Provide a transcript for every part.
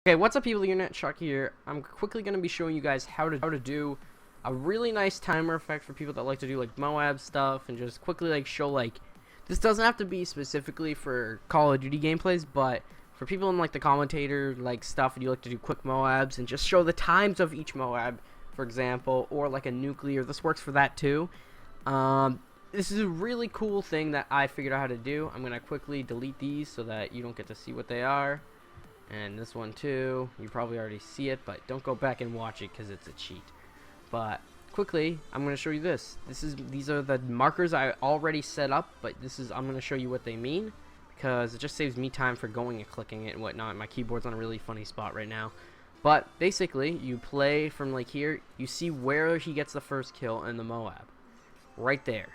Okay, what's up people, the internet, Chuck here. I'm quickly going to be showing you guys how to do a really nice timer effect for people that like to do like MOABS stuff, and just quickly like show like, this doesn't have to be specifically for Call of Duty gameplays, but for people in like the commentator like stuff and you like to do quick MOABs and just show the times of each MOAB, for example, or like a nuclear. This works for that too. This is a really cool thing that I figured out how to do. I'm going to quickly delete these so that you don't get to see what they are. And this one too, you probably already see it, but don't go back and watch it because it's a cheat. But quickly, I'm going to show you this. These are the markers I already set up, but I'm going to show you what they mean because it just saves me time for going and clicking it and whatnot. My keyboard's on a really funny spot right now. But basically, you play from like here, you see where he gets the first kill in the MOAB. Right there,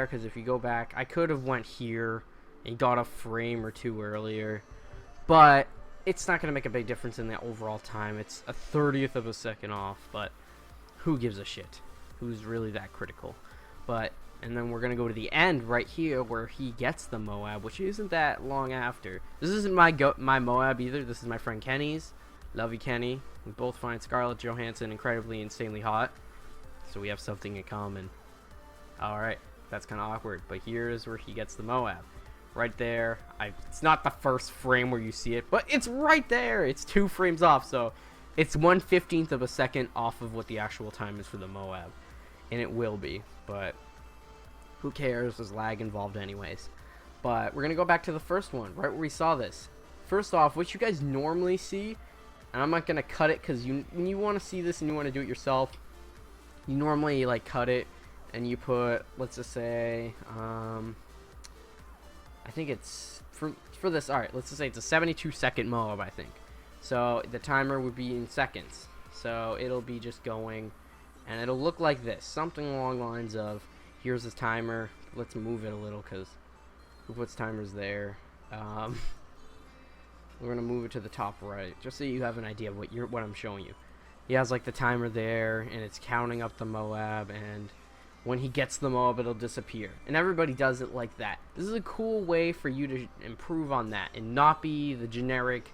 because if you go back, I could have went here and got a frame or two earlier. But it's not going to make a big difference in the overall time. It's a 30th of a second off, but who gives a shit? Who's really that critical? And then we're going to go to the end right here where he gets the MOAB, which isn't that long after. This isn't my MOAB either. This is my friend Kenny's. Love you, Kenny. We both find Scarlett Johansson incredibly, insanely hot. So we have something in common. Alright, that's kind of awkward, but here's where he gets the MOAB. Right there. It's not the first frame where you see it, but it's right there. It's 2 frames off, so it's 1/15th of a second off of what the actual time is for the MOAB, and it will be, but who cares? There's lag involved anyways. But we're gonna go back to the first one, right where we saw this. First off, what you guys normally see, and I'm not gonna cut it because when you want to see this and you want to do it yourself, you normally like cut it and you put, let's just say, I think it's for this. All right, let's just say it's a 72-second MOAB, I think. So the timer would be in seconds. So it'll be just going, and it'll look like this, something along the lines of, here's this timer. Let's move it a little because who puts timers there? We're gonna move it to the top right, just so you have an idea of what I'm showing you. He has like the timer there, and it's counting up the MOAB, and when he gets the MOAB, it'll disappear. And everybody does it like that. This is a cool way for you to improve on that and not be the generic,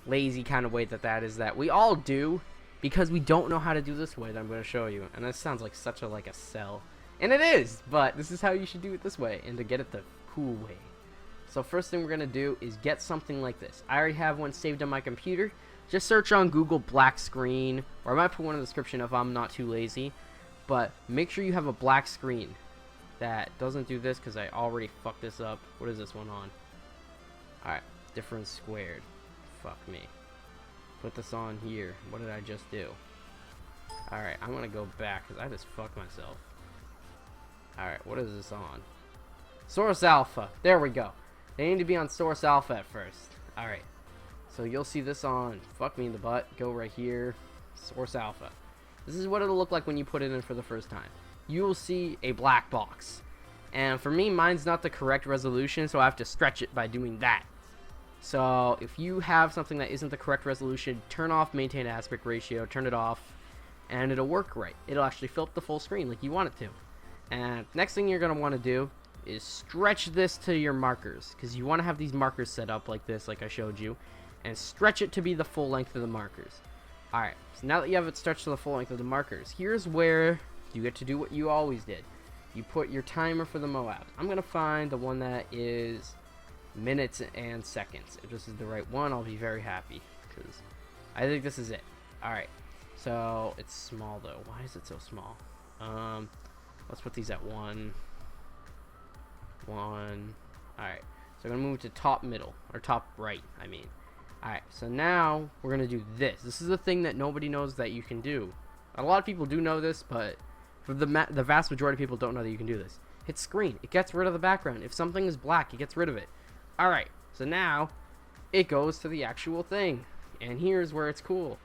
lazy kind of way that is that we all do because we don't know how to do this way that I'm going to show you. And that sounds like such a sell. And it is, but this is how you should do it this way and to get it the cool way. So first thing we're going to do is get something like this. I already have one saved on my computer. Just search on Google black screen, or I might put one in the description if I'm not too lazy. But make sure you have a black screen that doesn't do this because I already fucked this up. What is this one on? Alright, difference squared. Fuck me. Put this on here. What did I just do? Alright, I'm gonna go back because I just fucked myself. Alright, what is this on? Source alpha. There we go. They need to be on source alpha at first. Alright. So you'll see this on, fuck me in the butt. Go right here. Source alpha. This is what it'll look like when you put it in for the first time. You will see a black box. And for me, mine's not the correct resolution, so I have to stretch it by doing that. So if you have something that isn't the correct resolution, turn off maintain aspect ratio, turn it off, and it'll work right. It'll actually fill up the full screen like you want it to. And next thing you're going to want to do is stretch this to your markers, because you want to have these markers set up like this, like I showed you, and stretch it to be the full length of the markers. Alright, so now that you have it stretched to the full length of the markers, here's where you get to do what you always did. You put your timer for the MOAB. I'm going to find the one that is minutes and seconds. If this is the right one, I'll be very happy, because I think this is it. Alright, so it's small though. Why is it so small? Let's put these at 1. Alright, so I'm going to move to top middle, or top right, I mean. Alright, so now we're going to do this. This is the thing that nobody knows that you can do. A lot of people do know this, but for the vast majority of people don't know that you can do this. Hit screen. It gets rid of the background. If something is black, it gets rid of it. Alright, so now it goes to the actual thing. And here's where it's cool.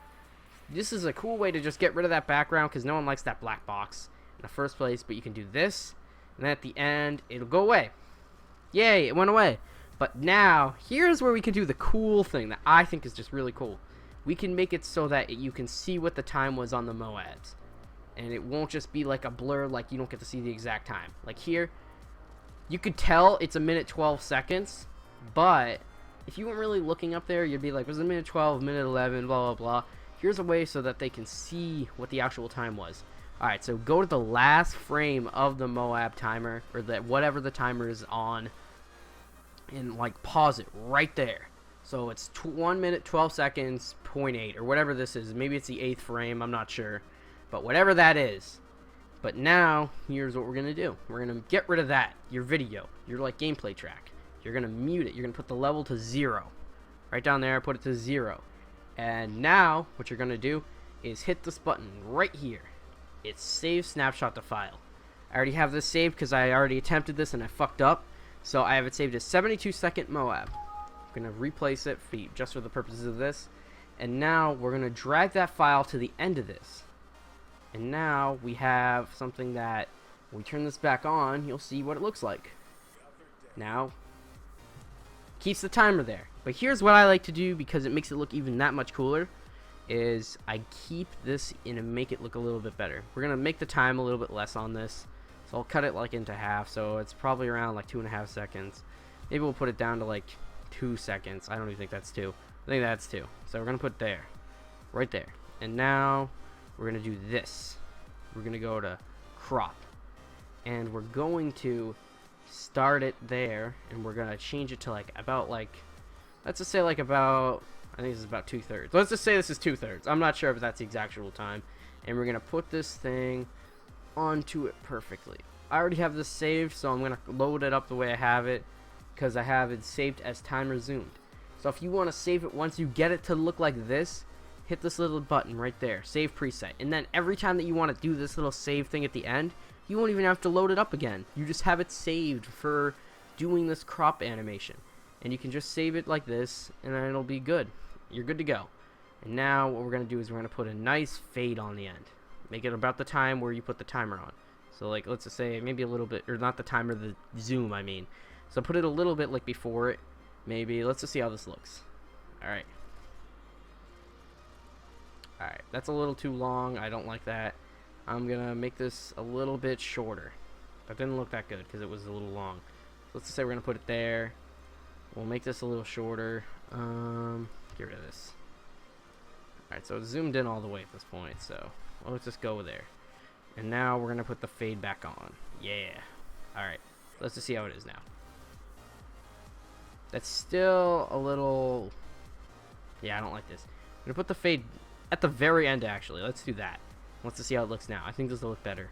This is a cool way to just get rid of that background because no one likes that black box in the first place. But you can do this, and then at the end, it'll go away. Yay, it went away. But now, here's where we can do the cool thing that I think is just really cool. We can make it so that you can see what the time was on the MOABs. And it won't just be like a blur, like you don't get to see the exact time. Like here, you could tell it's a minute 12 seconds, but if you weren't really looking up there, you'd be like, was it minute 12, minute 11, blah, blah, blah. Here's a way so that they can see what the actual time was. Alright, so go to the last frame of the MOAB timer, or that whatever the timer is on, and like pause it right there. So it's 1 minute 12 seconds 0.8 or whatever this is. Maybe it's the 8th frame, I'm not sure, but whatever that is. But now here's what we're gonna do. We're gonna get rid of that, your video, your like gameplay track. You're gonna mute it. You're gonna put the level to 0 right down there. Put it to 0, and now what you're gonna do is hit this button right here. It's save snapshot to file. I already have this saved because I already attempted this and I fucked up. So I have it saved as 72-second MOAB. I'm going to replace it just for the purposes of this. And now we're going to drag that file to the end of this. And now we have something that, when we turn this back on, you'll see what it looks like. Now, keeps the timer there. But here's what I like to do because it makes it look even that much cooler. Is I keep this in and make it look a little bit better. We're gonna make the time a little bit less on this, so I'll cut it like into half, so it's probably around like 2.5 seconds. Maybe we'll put it down to like 2 seconds. I don't even think that's 2. I think that's 2. So we're gonna put there, right there, and now we're gonna do this. We're gonna go to crop, and we're going to start it there, and we're gonna change it to like about like, let's just say like about, I think this is about 2/3. Let's just say this is 2/3. I'm not sure if that's the exact actual time. And we're going to put this thing onto it perfectly. I already have this saved, so I'm going to load it up the way I have it, because I have it saved as timer zoomed. So if you want to save it once you get it to look like this, hit this little button right there, save preset. And then every time that you want to do this little save thing at the end, you won't even have to load it up again. You just have it saved for doing this crop animation. And you can just save it like this, and then it'll be good. You're good to go. And now what we're going to do is we're going to put a nice fade on the end. Make it about the time where you put the timer on. So like, let's just say maybe a little bit, or not the timer, the zoom I mean. So put it a little bit like before it. Maybe, let's just see how this looks. Alright. Alright, that's a little too long. I don't like that. I'm going to make this a little bit shorter. That didn't look that good because it was a little long. So let's just say we're going to put it there. We'll make this a little shorter. Get rid of this. Alright, so it's zoomed in all the way at this point, so let's just go there. And now we're going to put the fade back on. Yeah. Alright, let's just see how it is now. That's still a little... Yeah, I don't like this. I'm going to put the fade at the very end, actually. Let's do that. Let's just see how it looks now. I think this will look better.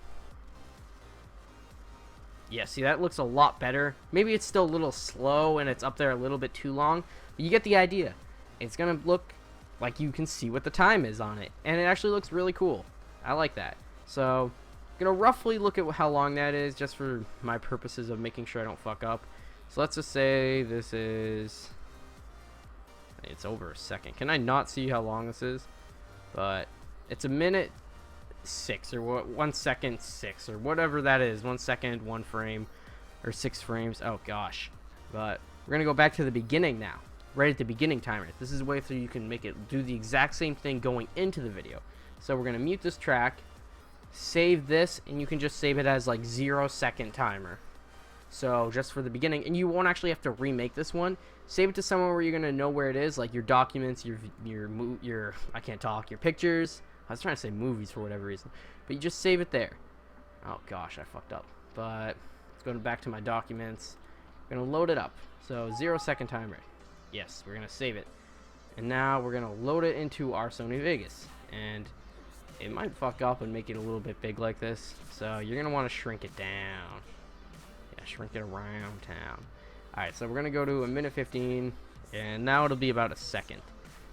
Yeah, see, that looks a lot better. Maybe it's still a little slow and it's up there a little bit too long, but you get the idea. It's gonna look like you can see what the time is on it, and it actually looks really cool. I like that. So I'm gonna roughly look at how long that is, just for my purposes of making sure I don't fuck up. So let's just say this is, it's over a second. Can I not see how long this is? But it's a minute 6 or 1 second 6 or whatever that is. 1 second 1 frame or 6 frames. Oh gosh. But we're gonna go back to the beginning now, right at the beginning timer. This is a way so you can make it do the exact same thing going into the video. So we're gonna mute this track, save this, and you can just save it as like 0-second timer. So just for the beginning, and you won't actually have to remake this one. Save it to somewhere where you're gonna know where it is, like your documents, your I can't talk, your pictures. I was trying to say movies for whatever reason, but you just save it there. Oh gosh, I fucked up. But let's go back to my documents. We're gonna load it up. So 0-second timer. Yes, we're gonna save it, and now we're gonna load it into our Sony Vegas. And it might fuck up and make it a little bit big like this, so you're gonna want to shrink it down. Yeah, shrink it around town. Alright, so we're gonna go to a minute 15, and now it'll be about a second.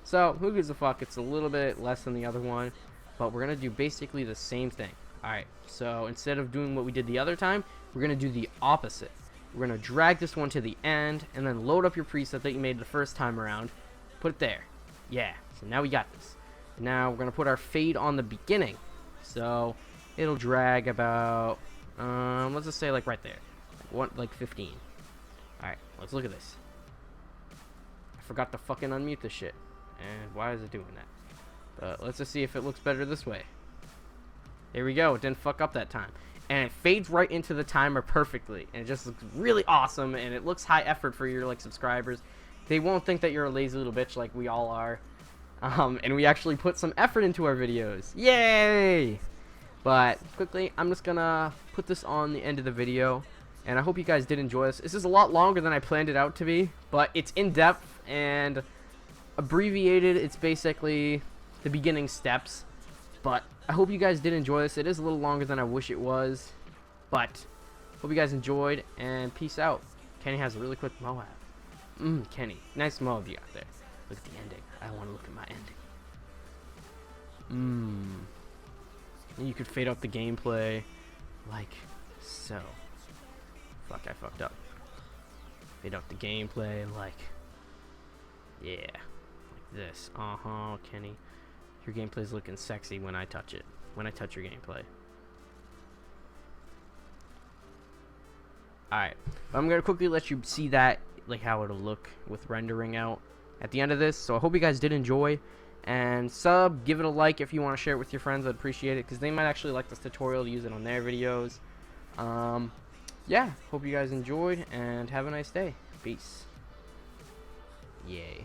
So who gives a fuck? It's a little bit less than the other one, but we're gonna do basically the same thing. Alright, so instead of doing what we did the other time, we're gonna do the opposite. We're gonna drag this one to the end, and then load up your preset that you made the first time around. Put it there. Yeah, so now we got this. Now we're gonna put our fade on the beginning, so it'll drag about let's just say like right there, like 15. All right, let's look at this. I forgot to fucking unmute this shit, and why is it doing that? But let's just see if it looks better this way. There we go. It didn't fuck up that time, and it fades right into the timer perfectly, and it just looks really awesome, and it looks high effort for your like subscribers, they won't think that you're a lazy little bitch like we all are. And we actually put some effort into our videos. Yay! But quickly, I'm just gonna put this on the end of the video, and I hope you guys did enjoy this. This is a lot longer than I planned it out to be, but it's in depth and abbreviated. It's basically the beginning steps, but I hope you guys did enjoy this. It is a little longer than I wish it was, but hope you guys enjoyed, and peace out. Kenny has a really quick MOAB. Kenny, nice MOAB you got there. Look at the ending. I want to look at my ending. And you could fade out the gameplay like so. Fuck, I fucked up. Fade out the gameplay like, yeah, like this. Kenny, your gameplay's looking sexy when I touch it. When I touch your gameplay. Alright, I'm gonna quickly let you see that, like how it'll look with rendering out at the end of this. So I hope you guys did enjoy, and give it a like if you want to share it with your friends. I'd appreciate it, because they might actually like this tutorial to use it on their videos. Yeah, hope you guys enjoyed, and have a nice day. Peace. Yay.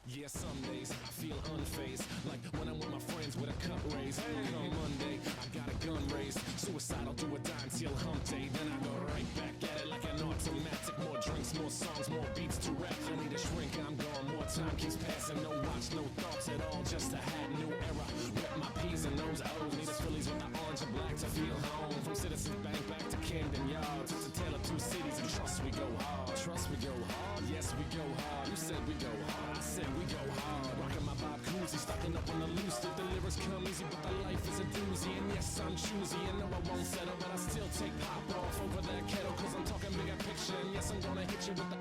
Yeah, some days I feel unfazed, like when I'm with my friends with a cup raised. And on Monday, I got a gun raised. Suicidal, do or die until hump day. Then I go right back at it like an automatic. More drinks, more songs, more beats to rap. I need a shrink, I'm gone. More time keeps passing. No watch, no thoughts at all. Just a hat, new era. Rep my P's and those O's. Need us Phillies with the orange and black to feel home. From Citizens Bank back to Camden Yards. It's a tale of two cities, and trust we go hard. Trust we go hard. Yes, we go hard. You said we go hard. I said we go hard. Rockin' my Bob Cousy, stocking up on the loose. The lyrics come easy, but the life is a doozy. And yes, I'm choosy, and no, I won't settle, but I still take pop off over that kettle, cause I'm talking bigger picture. And yes, I'm gonna hit you with the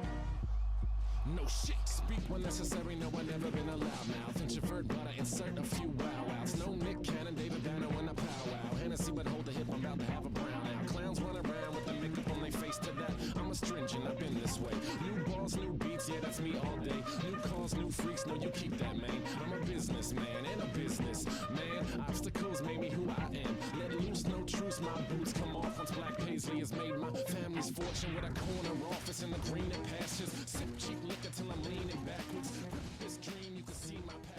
no shit. Speak when necessary, no, I never been a loudmouth. Introvert, but I insert a few wow-wows. No Nick Cannon, David Banner when I powwow. Hennessy, but hold the hip, I'm about to have a brown out. Clowns run around with the makeup on their face to that. I'm astringent, I've been this way. New balls, new beats, yeah, that's me all day. New cars, new freaks, no, you keep that, man. I'm a businessman and a business man. Obstacles made me who I am. Let loose, no truce, my boots come off once Black Paisley has made my family's fortune with a corner office in the greener pastures. Sip cheap liquor till I'm leaning backwards. This dream, you can see my past.